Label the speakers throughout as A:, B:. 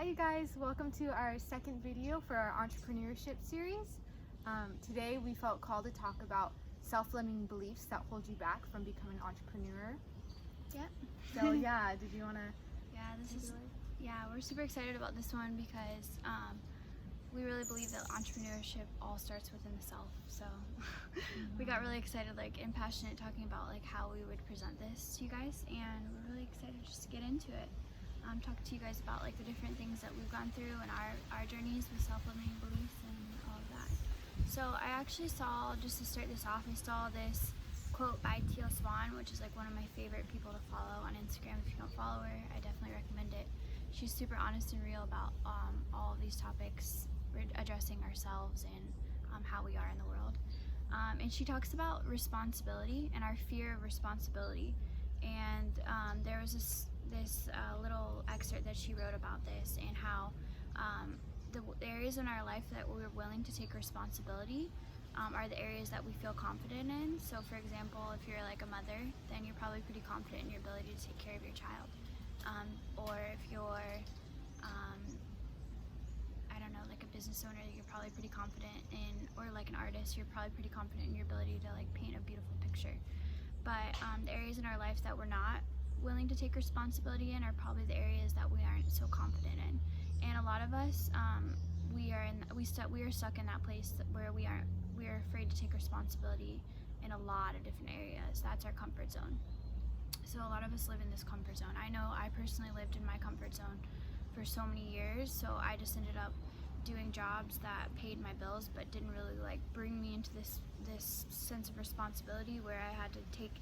A: Hi you guys, welcome to our second video for our entrepreneurship series. Today we felt called to talk about self-limiting beliefs that hold you back from becoming an entrepreneur.
B: Yep.
A: So yeah, did you want to?
B: We're super excited about this one because we really believe that entrepreneurship all starts within the self. So we got really excited, and passionate talking about how we would present this to you guys, and we're really excited just to get into it. Talk to you guys about the different things that we've gone through and our journeys with self-limiting beliefs and all of that. So I actually saw, just to start this off, I saw this quote by Teal Swan, which is one of my favorite people to follow on Instagram. If you don't follow her, I definitely recommend it. She's super honest and real about all of these topics, addressing ourselves and how we are in the world. And she talks about responsibility and our fear of responsibility. And there was this little excerpt that she wrote about this, and how the areas in our life that we're willing to take responsibility are the areas that we feel confident in. So for example, if you're a mother, then you're probably pretty confident in your ability to take care of your child. Or if you're I don't know, a business owner, you're probably pretty confident in, or an artist, you're probably pretty confident in your ability to paint a beautiful picture. But the areas in our life that we're not willing to take responsibility in are probably the areas that we aren't so confident in. And a lot of us, we are stuck in that place where we are afraid to take responsibility in a lot of different areas. That's our comfort zone. So a lot of us live in this comfort zone. I know I personally lived in my comfort zone for so many years, so I just ended up doing jobs that paid my bills but didn't really bring me into this sense of responsibility where I had to take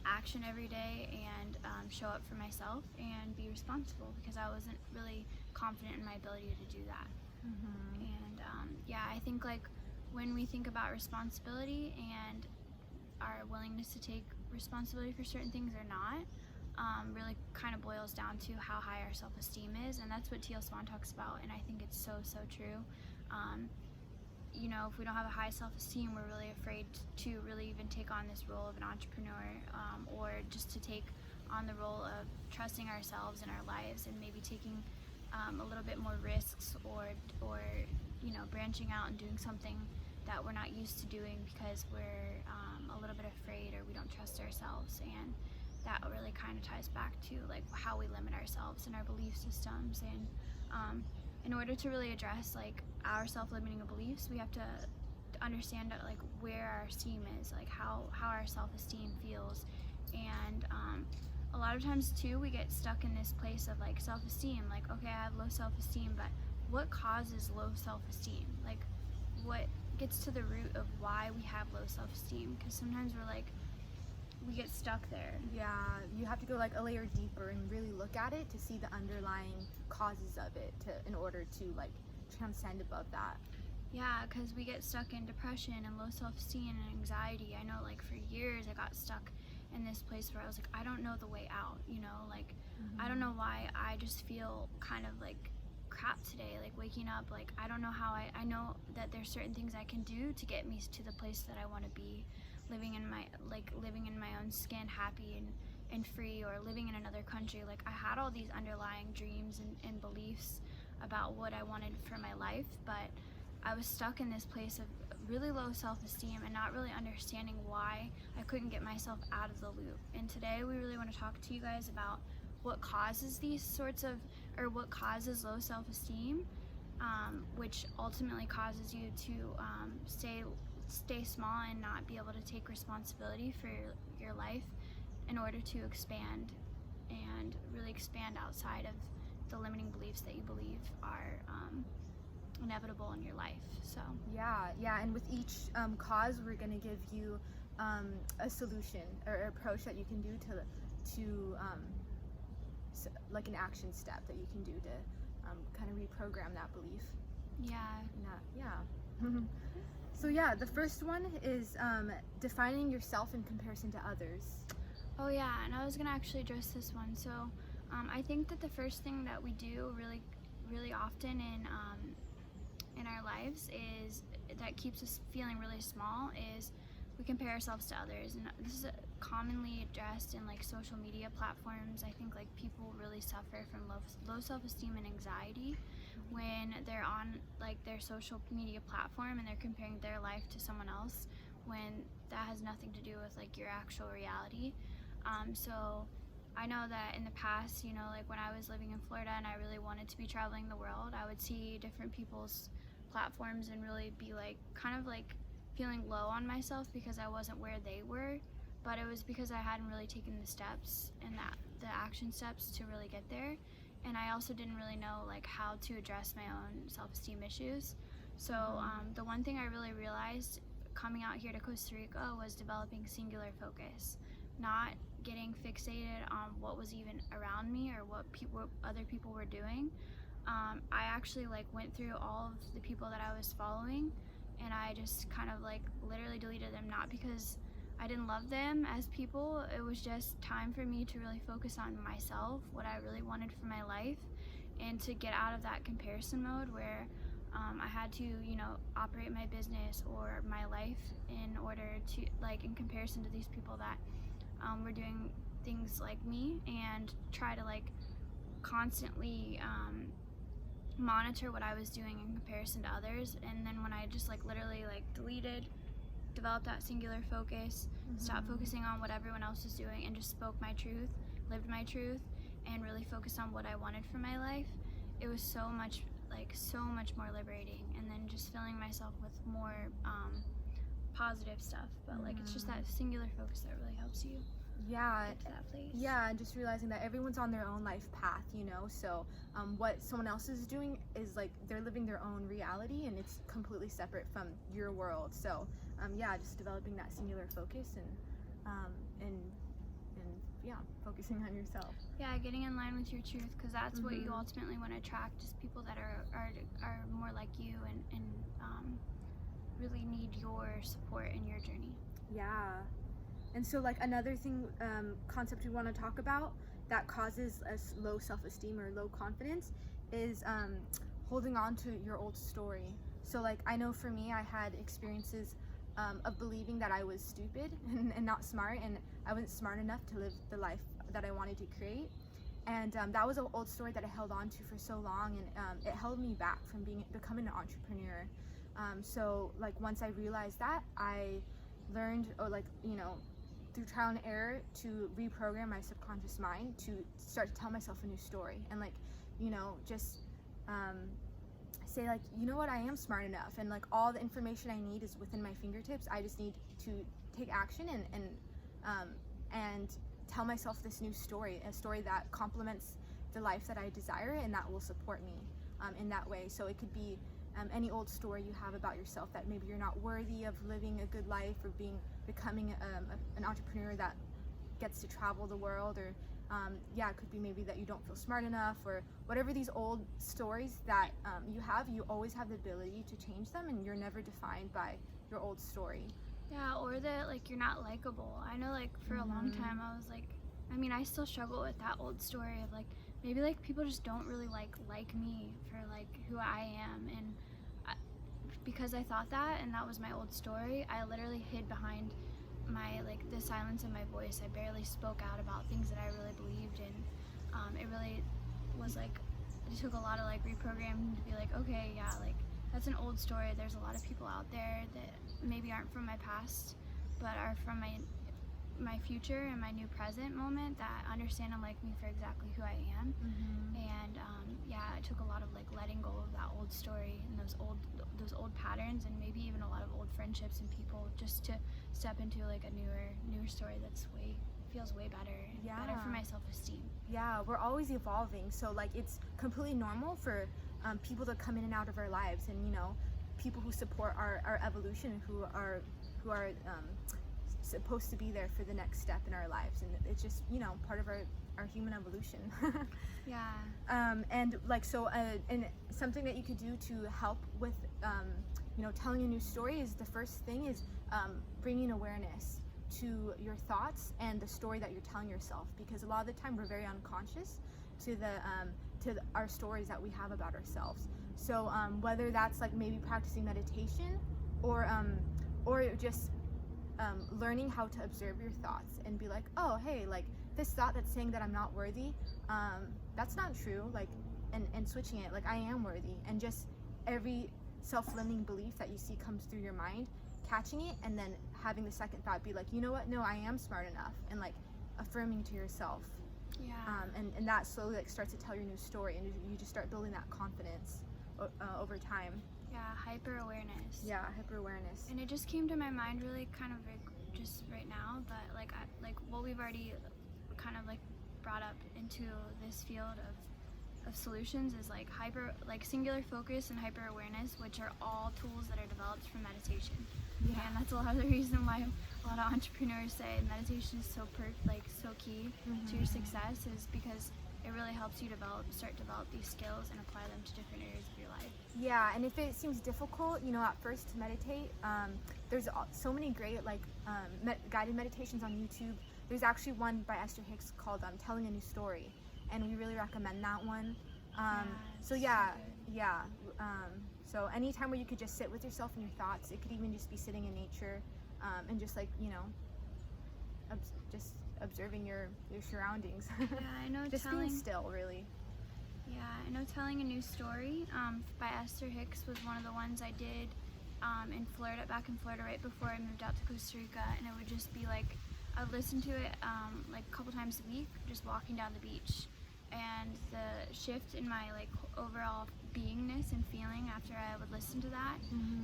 B: action every day and show up for myself and be responsible, because I wasn't really confident in my ability to do that. And I think when we think about responsibility and our willingness to take responsibility for certain things or not, really kind of boils down to how high our self-esteem is. And that's what Teal Swan talks about, and I think it's so true. If we don't have a high self-esteem, we're really afraid to really even take on this role of an entrepreneur, or just to take on the role of trusting ourselves in our lives and maybe taking a little bit more risks, or branching out and doing something that we're not used to doing because we're a little bit afraid, or we don't trust ourselves. And that really kind of ties back to how we limit ourselves and our belief systems. And in order to really address our self-limiting beliefs, we have to understand where our esteem is, how our self-esteem feels. And a lot of times too, we get stuck in this place of self-esteem, okay, I have low self-esteem, but what causes low self-esteem? What gets to the root of why we have low self-esteem? Because sometimes we get stuck there.
A: Yeah, you have to go a layer deeper and really look at it to see the underlying causes of it in order to transcend above that.
B: Yeah, because we get stuck in depression and low self-esteem and anxiety. I know for years I got stuck in this place where I was I don't know the way out, I don't know why I just feel kind of crap today, waking up, I don't know how I know that there's certain things I can do to get me to the place that I want to be, living in my own skin, happy and free, or living in another country. I had all these underlying dreams and beliefs about what I wanted for my life, but I was stuck in this place of really low self-esteem and not really understanding why I couldn't get myself out of the loop. And today we really want to talk to you guys about what causes what causes low self-esteem, which ultimately causes you to stay small and not be able to take responsibility for your life in order to expand and really expand outside of the limiting beliefs that you believe are inevitable in your life. So
A: yeah, and with each cause, we're going to give you a solution or approach that you can do to an action step that you can do to kind of reprogram that belief. So yeah, the first one is defining yourself in comparison to others.
B: Oh yeah, and I was gonna actually address this one. So I think that the first thing that we do really often in our lives is that keeps us feeling really small is we compare ourselves to others. And this is commonly addressed in like social media platforms. I think like people really suffer from low self-esteem and anxiety when they're on like their social media platform and they're comparing their life to someone else when that has nothing to do with like your actual reality. So I know that in the past, you know, like when I was living in Florida and I really wanted to be traveling the world, I would see different people's platforms and really be like kind of like feeling low on myself because I wasn't where they were, but it was because I hadn't really taken the steps and the action steps to really get there. And I also didn't really know like how to address my own self-esteem issues. So the one thing I really realized coming out here to Costa Rica was developing singular focus, not getting fixated on what was even around me or what other people were doing. I actually like went through all of the people that I was following, and I just kind of like literally deleted them, not because I didn't love them as people. It was just time for me to really focus on myself, what I really wanted for my life, and to get out of that comparison mode where I had to, you know, operate my business or my life in order to, like, in comparison to these people that were doing things like me, and try to like constantly monitor what I was doing in comparison to others. And then when I just like literally like developed that singular focus, stopped focusing on what everyone else was doing, and just spoke my truth, lived my truth, and really focused on what I wanted for my life, it was so much more liberating. And then just filling myself with more positive stuff. But like it's just that singular focus that really helps you get to that place.
A: Yeah, and just realizing that everyone's on their own life path, you know, so what someone else is doing is like they're living their own reality and it's completely separate from your world. So yeah, just developing that singular focus and yeah, focusing on yourself.
B: Yeah, getting in line with your truth, because that's what you ultimately want to attract, is people that are more like you and really need your support in your journey.
A: Yeah. And so like another thing, concept we want to talk about that causes us low self-esteem or low confidence is holding on to your old story. So like I know for me, I had experiences of believing that I was stupid and not smart, and I wasn't smart enough to live the life that I wanted to create. And that was an old story that I held on to for so long, and it held me back from becoming an entrepreneur. So like once I realized that, I learned, or like, you know, through trial and error, to reprogram my subconscious mind to start to tell myself a new story, and like, you know, just say like, you know what, I am smart enough, and like all the information I need is within my fingertips. I just need to take action and tell myself this new story, a story that complements the life that I desire and that will support me in that way. So it could be any old story you have about yourself, that maybe you're not worthy of living a good life or becoming an entrepreneur that gets to travel the world, or yeah, it could be maybe that you don't feel smart enough, or whatever these old stories that you have. You always have the ability to change them, and you're never defined by your old story.
B: Yeah, or that like you're not likable. I know like for a long time I was like, I mean, I still struggle with that old story of like maybe like people just don't really like me for like who I am, and because I thought that, and that was my old story, I literally hid behind my like the silence in my voice. I barely spoke out about things that I really believed in. It really was like, it took a lot of like reprogramming to be like, okay, yeah, like that's an old story. There's a lot of people out there that maybe aren't from my past, but are from my future and my new present moment, that understand and like me for exactly who I am. And yeah, it took a lot of like letting go of that old story and those old patterns, and maybe even a lot of old friendships and people, just to step into like a newer story that's feels way better and better for my self-esteem.
A: Yeah, we're always evolving, so like it's completely normal for people to come in and out of our lives, and you know, people who support our evolution, who are supposed to be there for the next step in our lives, and it's just, you know, part of our human evolution.
B: Yeah.
A: And like, so and something that you could do to help with you know, telling a new story is, the first thing is bringing awareness to your thoughts and the story that you're telling yourself, because a lot of the time we're very unconscious to our stories that we have about ourselves. So whether that's like maybe practicing meditation, or just learning how to observe your thoughts and be like, oh, hey, like this thought that's saying that I'm not worthy, that's not true. Like, and switching it, like I am worthy, and just every self-limiting belief that you see comes through your mind, catching it, and then having the second thought be like, you know what? No, I am smart enough, and like affirming to yourself.
B: Yeah.
A: And that slowly like starts to tell your new story, and you just start building that confidence over time.
B: Yeah, hyper awareness.
A: Yeah, hyper awareness.
B: And it just came to my mind really kind of just right now that like what we've already kind of like brought up into this field of solutions is like singular focus and hyper awareness, which are all tools that are developed from meditation.
A: Yeah.
B: And that's a lot of the reason why a lot of entrepreneurs say meditation is so key to your success, is because it really helps you start develop these skills and apply them to different areas of your life.
A: Yeah, and if it seems difficult, at first to meditate, there's so many great guided meditations on YouTube. There's actually one by Esther Hicks called Telling a New Story, and we really recommend that one. So anytime where you could just sit with yourself and your thoughts, it could even just be sitting in nature, and just just observing your surroundings.
B: Yeah, I know.
A: Just being still, really.
B: Yeah, I know Telling a New Story by Esther Hicks was one of the ones I did back in Florida right before I moved out to Costa Rica, and it would just be like, I'd listen to it like a couple times a week, just walking down the beach, and the shift in my like overall beingness and feeling after I would listen to that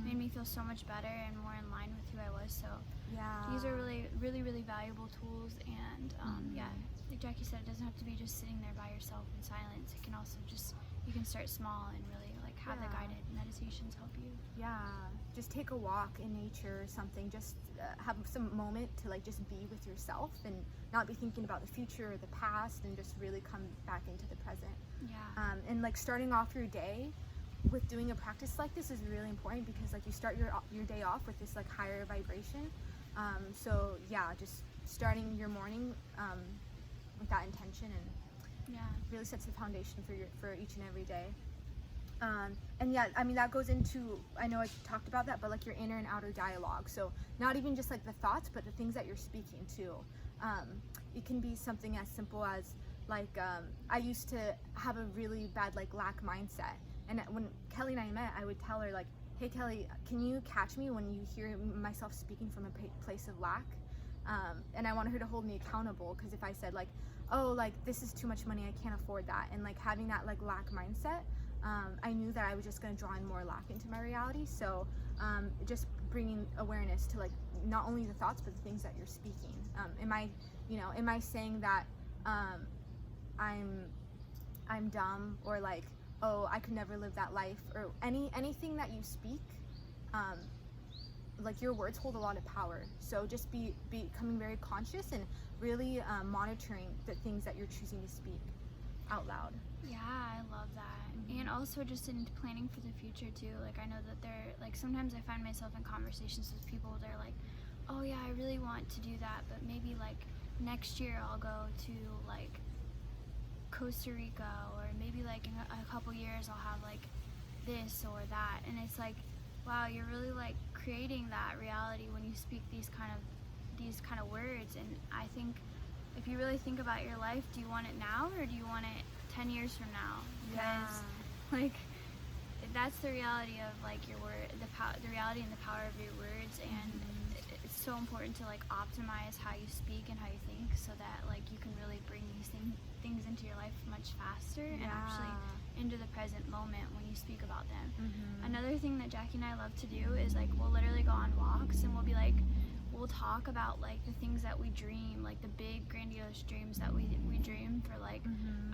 B: made me feel so much better and more in line with who I was. So
A: yeah,
B: these are really, really, really valuable tools, and yeah, like Jackie said, it doesn't have to be just sitting there by yourself in silence. It can also you can start small and really like have the guided meditations help you.
A: Yeah, just take a walk in nature or something. Just have some moment to like just be with yourself and not be thinking about the future or the past, and just really come back into the present.
B: Yeah.
A: And like starting off your day with doing a practice like this is really important, because like you start your day off with this like higher vibration. So yeah, just starting your morning with that intention, and really sets the foundation for each and every day. And yeah, I mean, that goes into, I know I talked about that, but like your inner and outer dialogue. So not even just like the thoughts, but the things that you're speaking to. It can be something as simple as like, I used to have a really bad like lack mindset. And when Kelly and I met, I would tell her like, hey Kelly, can you catch me when you hear myself speaking from a place of lack? And I wanted her to hold me accountable, because if I said like, oh, like this is too much money, I can't afford that, and like having that like lack mindset, I knew that I was just going to draw in more lack into my reality. So just bringing awareness to like not only the thoughts but the things that you're speaking. Am I saying that I'm dumb, or like, oh, I could never live that life, or anything that you speak, like your words hold a lot of power. So just becoming very conscious and really monitoring the things that you're choosing to speak out loud.
B: Yeah, I love that. And also just in planning for the future too. Like I know that sometimes I find myself in conversations with people, they're like, oh yeah, I really want to do that, but maybe like next year I'll go to like Costa Rica, or maybe like in a couple years I'll have like this or that. And it's like, wow, you're really like creating that reality when you speak these kind of words. And I think if you really think about your life, do you want it now, or do you want it 10 years from now? Because like that's the reality of like your word, the reality and the power of your words. And it's so important to like optimize how you speak and how you think, so that like you can really bring these things into your life much faster and actually into the present moment when you speak about them. Another thing that Jackie and I love to do is like we'll literally go on walks, and we'll talk about like the things that we dream, like the big grandiose dreams that we dream for like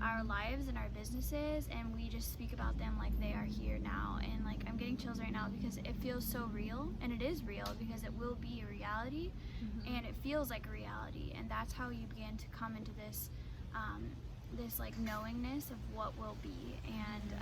B: our lives and our businesses, and we just speak about them like they are here now. And like I'm getting chills right now because it feels so real, and it is real because it will be a reality, and it feels like a reality. And that's how you begin to come into this this like knowingness of what will be. And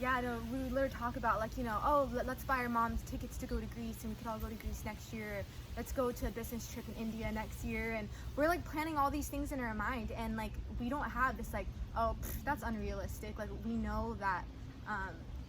A: Yeah, no, we would literally talk about like, oh, let's buy our moms tickets to go to Greece, and we could all go to Greece next year. Let's go to a business trip in India next year. And we're like planning all these things in our mind, and like we don't have this like, oh, that's unrealistic. Like we know that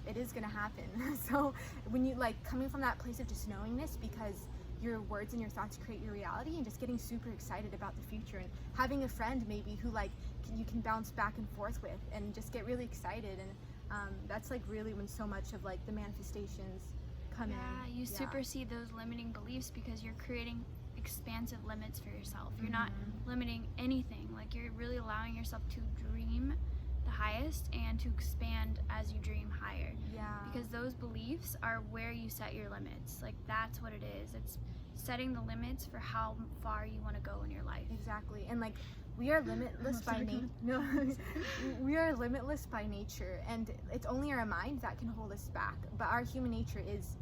A: it is gonna happen. So when you like coming from that place of just knowingness, because your words and your thoughts create your reality, and just getting super excited about the future, and having a friend maybe who like you can bounce back and forth with and just get really excited. And that's like really when so much of like the manifestations come in.
B: Yeah, you supersede those limiting beliefs because you're creating expansive limits for yourself. You're not limiting anything. Like, you're really allowing yourself to dream the highest and to expand as you dream higher.
A: Yeah.
B: Because those beliefs are where you set your limits. Like, that's what it is. It's setting the limits for how far you want to go in your life.
A: Exactly. And like, we are limitless by nature. No, we are limitless by nature, and it's only our mind that can hold us back. But our human nature is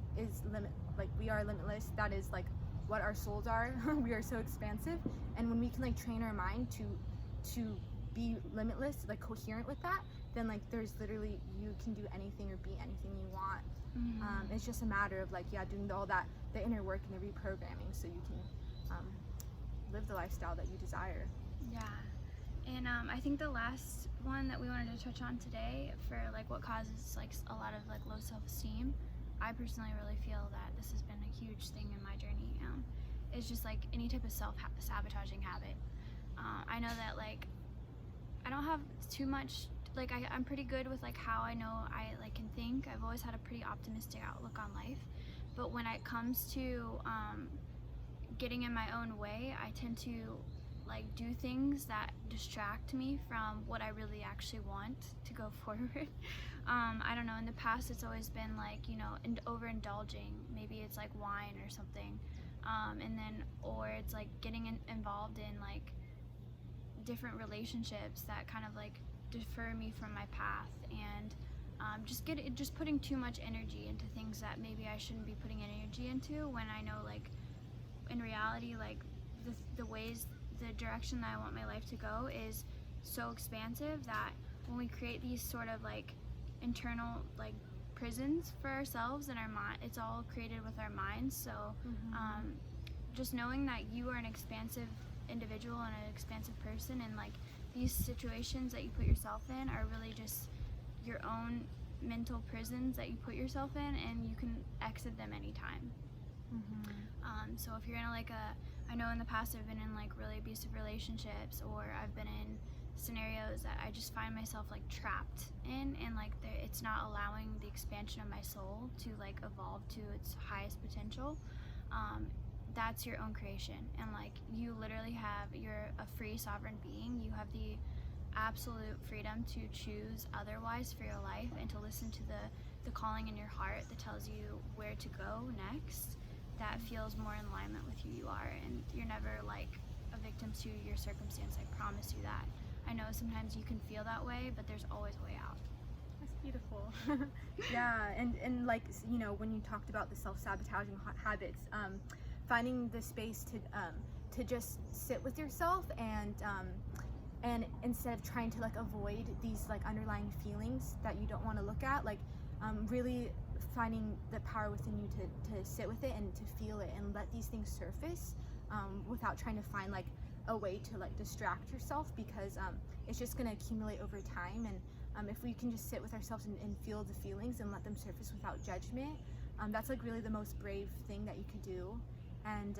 A: limit. Like, we are limitless. That is like what our souls are. We are so expansive, and when we can like train our mind to be limitless, like coherent with that, then like there's literally, you can do anything or be anything you want. It's just a matter of like doing all that, the inner work and the reprogramming, so you can live the lifestyle that you desire.
B: Yeah. And I think the last one that we wanted to touch on today for like what causes like a lot of like low self-esteem, I personally really feel that this has been a huge thing in my journey. It's just like any type of self-sabotaging habit. I know that like I don't have too much, like I'm pretty good with like how I know I like can think. I've always had a pretty optimistic outlook on life, but when it comes to getting in my own way, I tend to like do things that distract me from what I really actually want to go forward. I don't know, in the past it's always been like, you know, overindulging. Maybe it's like wine or something, and then, or it's like getting involved in like different relationships that kind of like defer me from my path, and just putting too much energy into things that maybe I shouldn't be putting energy into, when I know like in reality like the direction that I want my life to go is so expansive that when we create these sort of like internal like prisons for ourselves and our mind, it's all created with our minds. So just knowing that you are an expansive individual and an expansive person, and like these situations that you put yourself in are really just your own mental prisons that you put yourself in, and you can exit them anytime. So if you're in I know in the past I've been in like really abusive relationships, or I've been in scenarios that I just find myself like trapped in, and like it's not allowing the expansion of my soul to like evolve to its highest potential. That's your own creation, and like you literally you're a free sovereign being. You have the absolute freedom to choose otherwise for your life, and to listen to the calling in your heart that tells you where to go next, that feels more in alignment with who you are. And you're never like a victim to your circumstance, I promise you that. I know sometimes you can feel that way, but there's always a way out.
A: That's beautiful. Yeah, and like, you know, when you talked about the self-sabotaging habits, finding the space to just sit with yourself, and instead of trying to like avoid these like underlying feelings that you don't want to look at, like really finding the power within you to sit with it and to feel it and let these things surface, without trying to find like a way to like distract yourself, because it's just going to accumulate over time. And if we can just sit with ourselves and feel the feelings and let them surface without judgment, that's like really the most brave thing that you could do. And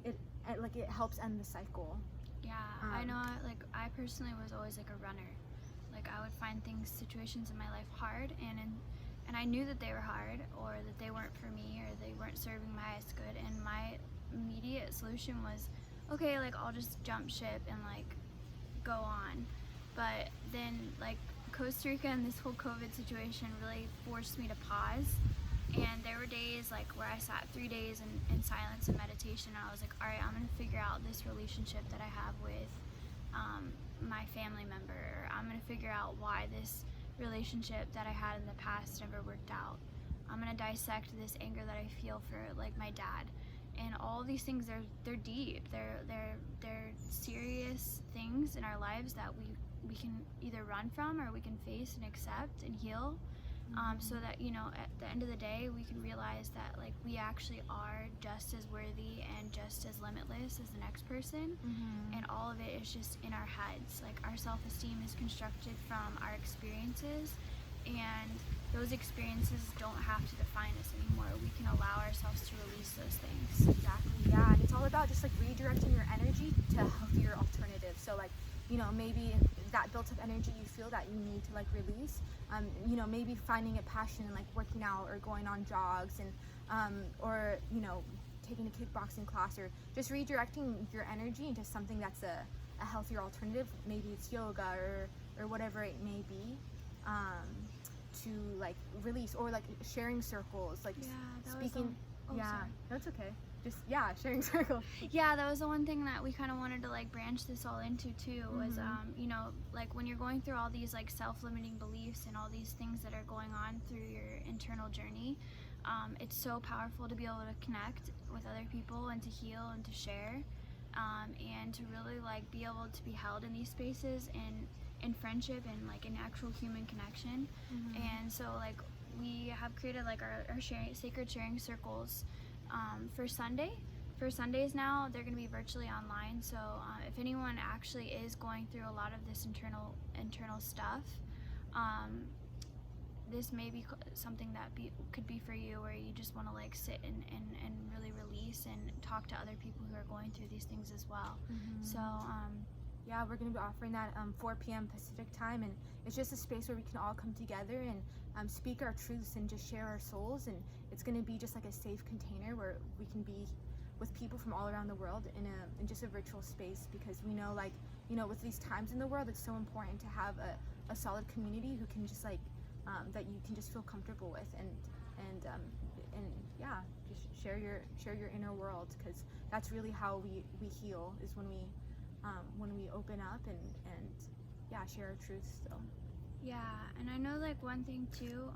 A: it helps end the cycle.
B: Yeah, I know, like I personally was always like a runner. Like I would find situations in my life hard, and I knew that they were hard, or that they weren't for me, or they weren't serving my highest good, and my immediate solution was, okay, like I'll just jump ship and like go on. But then like Costa Rica and this whole COVID situation really forced me to pause. And there were days like where I sat 3 days in silence and meditation, and I was like, all right, I'm gonna figure out this relationship that I have with my family member, or I'm gonna figure out why this relationship that I had in the past never worked out. I'm gonna dissect this anger that I feel for like my dad. And all these things, they're deep. They're serious things in our lives that we can either run from, or we can face and accept and heal. So that, you know, at the end of the day, we can realize that like we actually are just as worthy and just as limitless as the next person. And all of it is just in our heads. Like our self-esteem is constructed from our experiences and those experiences don't have to define us anymore. We can allow ourselves to release those things.
A: Exactly, yeah. And it's all about just like redirecting your energy to healthier alternatives. So like, maybe that built up energy you feel that you need to like release, maybe finding a passion in like working out or going on jogs and or taking a kickboxing class, or just redirecting your energy into something that's a healthier alternative. Maybe it's yoga or whatever it may be, to like release, or like sharing circles, like speaking.
B: Sorry.
A: That's okay. Just sharing circles.
B: Yeah, that was the one thing that we kind of wanted to like branch this all into too, was like when you're going through all these like self-limiting beliefs and all these things that are going on through your internal journey, it's so powerful to be able to connect with other people and to heal and to share, and to really like be able to be held in these spaces and in friendship and like an actual human connection. And so like we have created like our sacred sharing circles for Sundays now. They're going to be virtually online, so if anyone actually is going through a lot of this internal stuff, this may be something that could be for you, where you just want to like sit and really release and talk to other people who are going through these things as well. So
A: yeah, we're going to be offering that 4 p.m. Pacific time, and it's just a space where we can all come together and speak our truths and just share our souls. And it's going to be just like a safe container where we can be with people from all around the world in just a virtual space, because we know, like, with these times in the world, it's so important to have a solid community who can just like that you can just feel comfortable with, and just share your inner world, because that's really how we heal, is when we open up and share our truths. So
B: yeah, and I know like one thing too,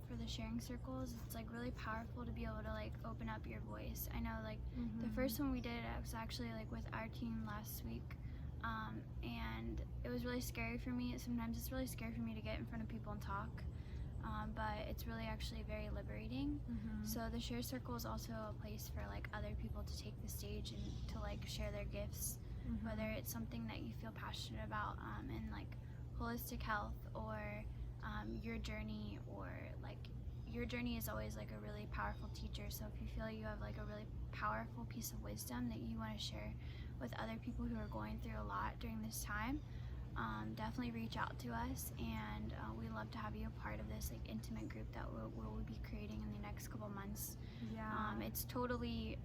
B: for the sharing circles, it's like really powerful to be able to like open up your voice. I know like the first one we did, I was actually like with our team last week, and it was really scary for me. Sometimes it's really scary for me to get in front of people and talk, but it's really actually very liberating. So the share circle is also a place for like other people to take the stage and to like share their gifts, whether it's something that you feel passionate about, in like holistic health, or your journey, or like your journey is always like a really powerful teacher. So if you feel you have like a really powerful piece of wisdom that you want to share with other people who are going through a lot during this time, definitely reach out to us, and we'd love to have you a part of this like intimate group that we'll be creating in the next couple months. It's totally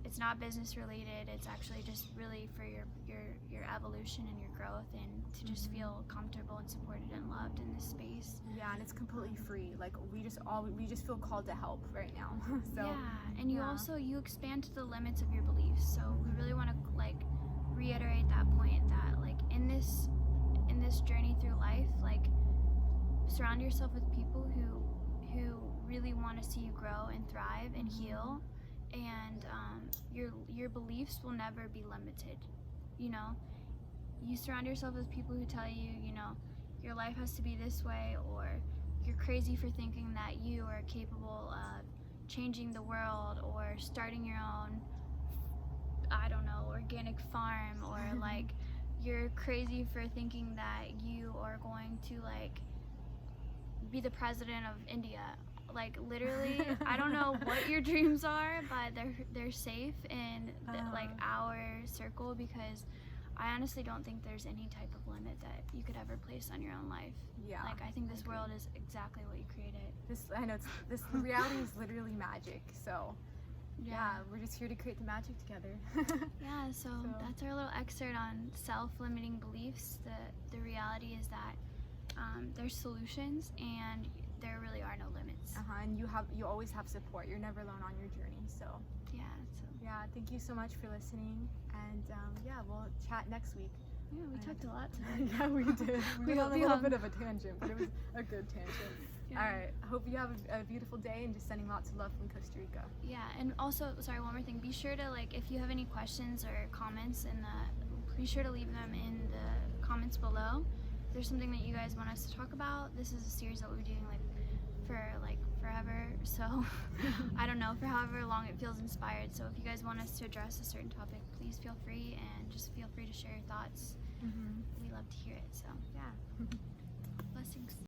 B: it's not business related. It's actually just really for your evolution and your growth, and to just feel comfortable and supported and loved in this space.
A: Yeah, and it's completely free. Like we just feel called to help right now. So
B: yeah, and you expand to the limits of your beliefs. So we really want to like reiterate that point, that like in this journey through life, like surround yourself with people who really want to see you grow and thrive and heal, and your beliefs will never be limited. You surround yourself with people who tell you, your life has to be this way, or you're crazy for thinking that you are capable of changing the world or starting your own, I don't know, organic farm, or like you're crazy for thinking that you are going to like be the president of India. Like literally, I don't know what your dreams are, but they're safe in like our circle, because I honestly don't think there's any type of limit that you could ever place on your own life.
A: Yeah.
B: Like I think this world is exactly what you created.
A: This reality is literally magic. So yeah, we're just here to create the magic together.
B: Yeah, so that's our little excerpt on self-limiting beliefs. The reality is that there's solutions, and there really are no limits.
A: And you always have support. You're never alone on your journey. So yeah, thank you so much for listening, and we'll chat next week.
B: Yeah, we talked a lot today.
A: Yeah, we did. We went on a little bit of a tangent, but it was a good tangent. Yeah. All right, I hope you have a beautiful day, and just sending lots of love from Costa Rica.
B: Yeah, and also, sorry, one more thing. Be sure to, like, if you have any questions or comments, be sure to leave them in the comments below. If there's something that you guys want us to talk about, this is a series that we're doing, like, for, like, forever. So, I don't know, for however long it feels inspired. So if you guys want us to address a certain topic, please feel free, and just feel free to share your thoughts. We love to hear it, so.
A: Yeah.
B: Blessings.